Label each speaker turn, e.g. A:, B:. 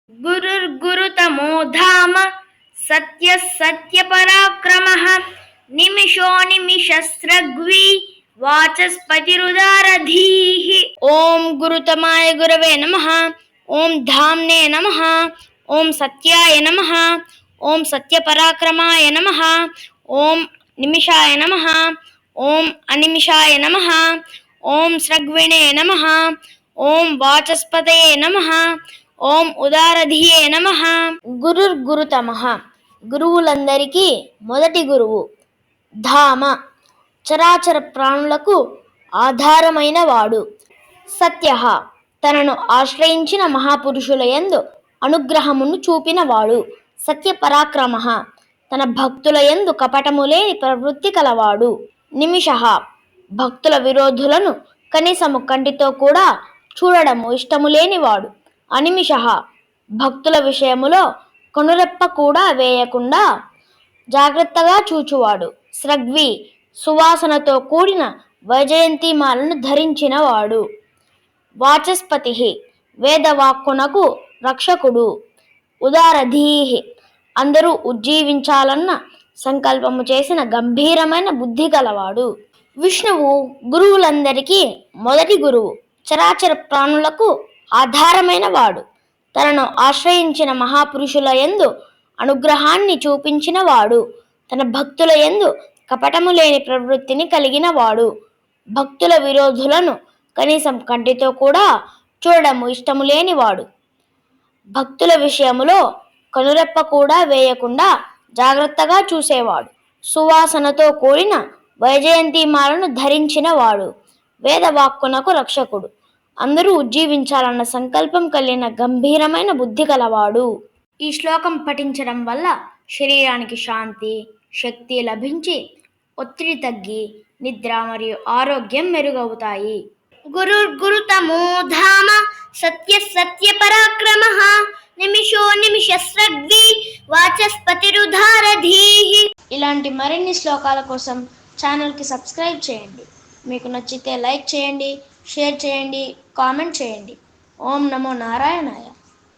A: गुरुर्गुरुतमो धाम सत्यः सत्यपराक्रमः निमिषो निमिषस्रग्वी वाचस्पतिरुदारधीः। ओम गुरुतमाय गुरवे नमः। ओम धाम्ने नमः। ओम सत्याय नमः। ओम सत्यपराक्रमाय नमः। ओम निमिषाय नमः। ओम अनिमिषाय नमः। ओम स्रग्विणे नमः। ओम वाचस्पतये नमः। ఓం ఉదారధియే నమః. గురుర్గురుతమః గురువులందరికీ మొదటి గురువు. ధామ చరాచర ప్రాణులకు ఆధారమైన వాడు. సత్యః తనను ఆశ్రయించిన మహాపురుషుల యందు అనుగ్రహమును చూపినవాడు. సత్యపరాక్రమః తన భక్తుల యందు కపటము లేని ప్రవృత్తి కలవాడు. నిమిషః భక్తుల విరోధులను కనీసము కంటితో కూడా చూడడము ఇష్టము లేనివాడు. అనిమిషః భక్తుల విషయములో కనురెప్ప కూడా వేయకుండా జాగ్రత్తగా చూచువాడు. స్రగ్వి సువాసనతో కూడిన వైజయంతిమాలను ధరించినవాడు. వాచస్పతి వేదవాక్కునకు రక్షకుడు. ఉదారధీహి అందరూ ఉజ్జీవించాలన్న సంకల్పము చేసిన గంభీరమైన బుద్ధి గలవాడు. విష్ణువు గురువులందరికీ మొదటి గురువు. చరాచర ప్రాణులకు ఆధారమైన వాడు. తనను ఆశ్రయించిన మహాపురుషుల యందు అనుగ్రహాన్ని చూపించిన వాడు. తన భక్తుల యందు కపటము లేని ప్రవృత్తిని కలిగిన వాడు. భక్తుల విరోధులను కనీసం కంటితో కూడా చూడడము ఇష్టము లేనివాడు. భక్తుల విషయములో కనురెప్ప కూడా వేయకుండా జాగ్రత్తగా చూసేవాడు. సువాసనతో కూడిన వైజయంతిమాలను ధరించిన వాడు. వేదవాక్కునకు రక్షకుడు. అందరూ ఉజ్జీవించాలన్న సంకల్పం కలిగిన గంభీరమైన బుద్ధి కలవాడు. ఈ శ్లోకం పఠించడం వల్ల శరీరానికి శాంతి, శక్తి లభించి ఒత్తిడి తగ్గి నిద్ర మరియు ఆరోగ్యం మెరుగవుతాయి. గురుర్గురుతమో ధామ సత్యః సత్యపరాక్రమః నిమిషో నిమిషస్రగ్వి వాచస్పతిరుదారధీః. ఇలాంటి మరిన్ని శ్లోకాల కోసం ఛానల్కి సబ్స్క్రైబ్ చేయండి. మీకు నచ్చితే లైక్ చేయండి, షేర్ చేయండి, కామెంట్ చేయండి. ఓం నమో నారాయణాయ.